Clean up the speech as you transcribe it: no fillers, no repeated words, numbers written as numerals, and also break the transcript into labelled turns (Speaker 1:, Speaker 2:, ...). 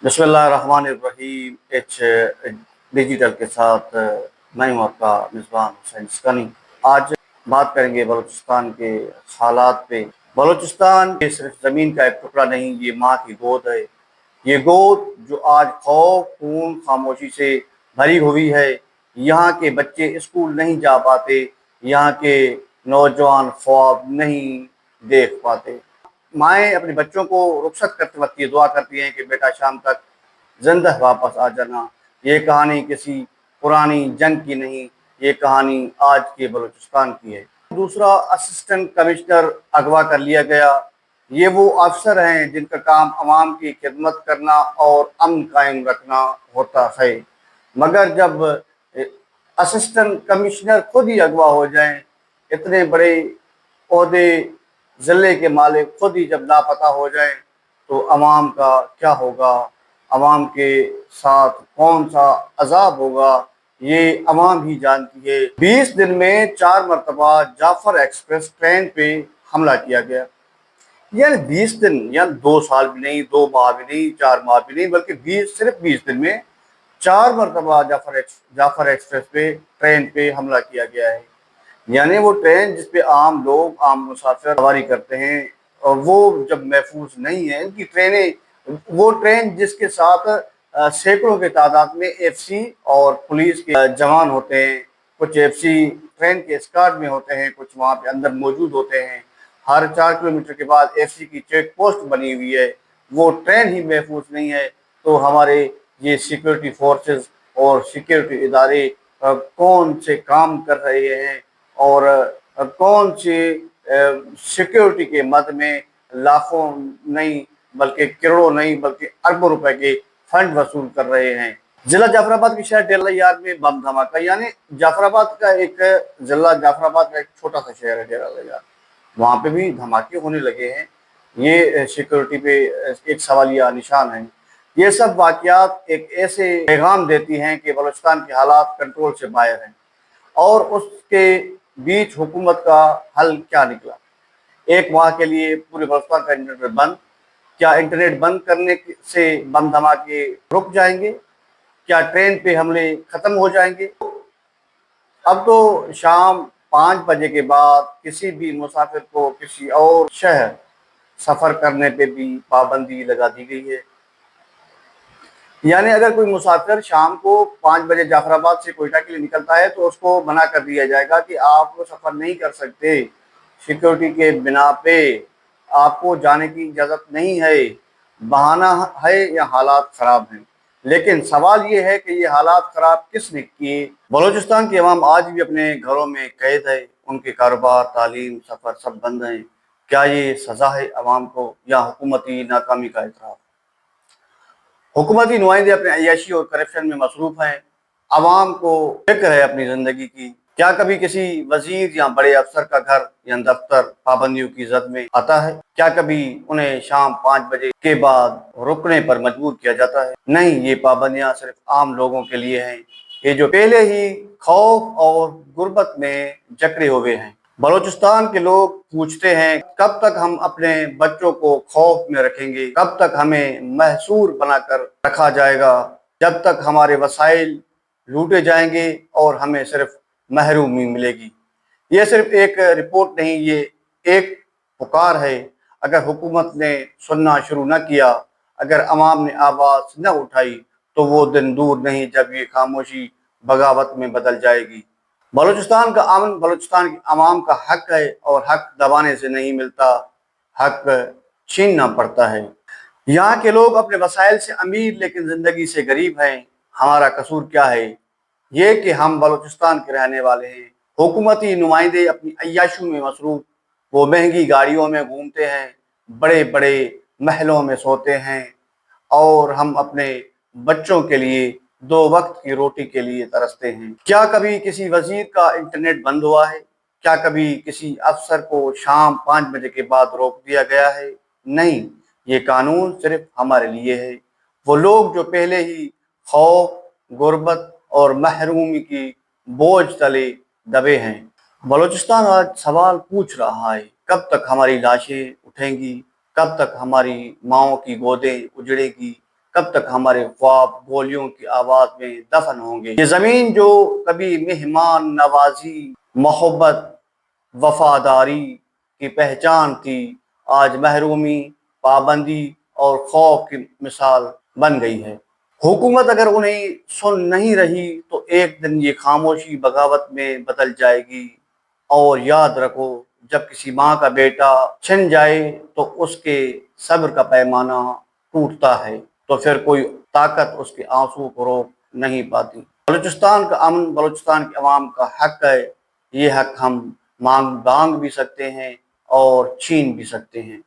Speaker 1: बिस्मिल्लाहिर्रहमानिर्रहीम। H digital के साथ मैं हूं आपका मिज़बान हुसैन इसकानी। आज बात करेंगे बलूचिस्तान के हालात पे। बलूचिस्तान ये सिर्फ ज़मीन का एक टुकड़ा नहीं, ये माँ की गोद है। ये गोद जो आज खौफ, खून, खामोशी से भरी हुई है। यहाँ के बच्चे स्कूल नहीं जा पाते, यहाँ के नौजवान ख्वाब नहीं देख पाते। माएँ अपने बच्चों को रुखसत करते वक्त ये दुआ करती हैं कि बेटा शाम तक जिंदा वापस आ जाना। ये कहानी किसी पुरानी जंग की नहीं, ये कहानी आज के बलूचिस्तान की है। दूसरा, असिस्टेंट कमिश्नर अगवा कर लिया गया। ये वो अफसर हैं जिनका काम अवाम की खिदमत करना और अमन कायम रखना होता है, मगर जब असिस्टेंट कमिश्नर खुद ही अगवा हो जाएं, इतने बड़े ओहदे ज़िले के मालिक खुद ही जब लापता हो जाएं, तो अवाम का क्या होगा, अवाम के साथ कौन सा अजाब होगा, ये अवाम ही जानती है। 20 दिन में 4 मरतबा जाफर एक्सप्रेस ट्रेन पे हमला किया गया। यानी 20 दिन, या 2 साल भी नहीं, 2 माह भी नहीं, 4 माह भी नहीं, बल्कि सिर्फ 20 दिन में 4 मरतबा जाफर एक्सप्रेस पे ट्रेन पे हमला किया गया है। यानी वो ट्रेन जिस पे आम लोग, आम मुसाफिर सवारी करते हैं, और वो जब महफूज नहीं है इनकी ट्रेनें, वो ट्रेन जिसके साथ सैकड़ों के तादाद में एफसी और पुलिस के जवान होते हैं। कुछ एफसी ट्रेन के एस्कॉर्ट में होते हैं, कुछ वहाँ पे अंदर मौजूद होते हैं। हर 4 किलोमीटर के बाद एफसी की चेक पोस्ट बनी हुई है। वो ट्रेन ही महफूज नहीं है, तो हमारे ये सिक्योरिटी फोर्सेस और सिक्योरिटी इदारे कौन से काम कर रहे हैं, और कौन सी सिक्योरिटी के मद में लाखों नहीं बल्कि करोड़ों नहीं बल्कि अरबों रुपए के फंड वसूल कर रहे हैं। जिला जाफराबाद की शहर डेरा यार में बम धमाका। यानी जाफराबाद का एक जिला, जाफराबाद का एक छोटा सा शहर है डेरा यार, वहाँ पे भी धमाके होने लगे हैं। ये सिक्योरिटी पे एक सवालिया निशान है। ये सब वाकयात एक ऐसे पैगाम देती हैं कि बलूचिस्तान के हालात कंट्रोल से बाहर हैं, और उसके बीच हुकूमत का हल क्या निकला। एक माह के लिए पूरे बलूचिस्तान का इंटरनेट बंद। क्या इंटरनेट बंद करने से बम धमाके रुक जाएंगे? क्या ट्रेन पे हमले खत्म हो जाएंगे? अब तो शाम 5 बजे के बाद किसी भी मुसाफिर को किसी और शहर सफ़र करने पे भी पाबंदी लगा दी गई है। यानी अगर कोई मुसाफिर शाम को 5 बजे जाफराबाद से कोयटा के लिए निकलता है, तो उसको मना कर दिया जाएगा कि आप वो सफ़र नहीं कर सकते, सिक्योरिटी के बिना पे आपको जाने की इजाज़त नहीं है। बहाना है या हालात ख़राब हैं। लेकिन सवाल ये है कि ये हालात ख़राब किसने किए? बलूचिस्तान के अवाम आज भी अपने घरों में कैद है, उनके कारोबार, तालीम, सफ़र सब बंद हैं। क्या ये सज़ा है अवाम को, या हुकूमती नाकामी का एतराफ़? हुकूमती नुमाइंदे अपने अय्याशी और करप्शन में मसरूफ़ हैं। अवाम को फिक्र है अपनी ज़िंदगी की। क्या कभी किसी वजीर या बड़े अफसर का घर या दफ्तर पाबंदियों की जद में आता है? क्या कभी उन्हें शाम 5 बजे के बाद रुकने पर मजबूर किया जाता है? नहीं, ये पाबंदियां सिर्फ आम लोगों के लिए हैं, ये जो पहले ही खौफ और गुर्बत में जकड़े हुए हैं। बलूचिस्तान के लोग पूछते हैं, कब तक हम अपने बच्चों को खौफ में रखेंगे? कब तक हमें महसूर बनाकर रखा जाएगा? जब तक हमारे वसाइल लूटे जाएंगे और हमें सिर्फ महरूमी मिलेगी। ये सिर्फ एक रिपोर्ट नहीं, ये एक पुकार है। अगर हुकूमत ने सुनना शुरू न किया, अगर अवाम ने आवाज़ न उठाई, तो वो दिन दूर नहीं जब ये खामोशी बगावत में बदल जाएगी। बलूचिस्तान का अमन बलूचिस्तान की आवाम का हक है, और हक दबाने से नहीं मिलता, हक छीनना पड़ता है। यहाँ के लोग अपने वसाइल से अमीर लेकिन ज़िंदगी से गरीब हैं। हमारा कसूर क्या है? ये कि हम बलूचिस्तान के रहने वाले हैं। हुकूमती नुमाइंदे अपनी अय्याशियों में मसरूफ़, वो महंगी गाड़ियों में घूमते हैं, बड़े बड़े महलों में सोते हैं, और हम अपने बच्चों के लिए 2 वक्त की रोटी के लिए तरसते हैं। क्या कभी किसी वजीर का इंटरनेट बंद हुआ है? क्या कभी किसी अफसर को शाम 5 बजे के बाद रोक दिया गया है? नहीं, ये कानून सिर्फ हमारे लिए है, वो लोग जो पहले ही खौफ, गुर्बत और महरूमी की बोझ तले दबे हैं। बलूचिस्तान आज सवाल पूछ रहा है, कब तक हमारी लाशें उठेंगी? कब तक हमारी माँओं की गोदें उजड़ेगी? کب تک ہمارے خواب گولیوں کی آواز میں دفن ہوں گے؟ یہ زمین جو کبھی مہمان نوازی، محبت، وفاداری کی پہچان تھی، آج محرومی، پابندی اور خوف کی مثال بن گئی ہے۔ حکومت اگر انہیں سن نہیں رہی تو ایک دن یہ خاموشی بغاوت میں بدل جائے گی۔ اور یاد رکھو، جب کسی ماں کا بیٹا چھن جائے تو اس کے صبر کا پیمانہ ٹوٹتا ہے، تو پھر کوئی طاقت اس کے آنسو کو روک نہیں پاتی۔ بلوچستان کا امن بلوچستان کے عوام کا حق ہے۔ یہ حق ہم مانگ بھی سکتے ہیں اور چھین بھی سکتے ہیں۔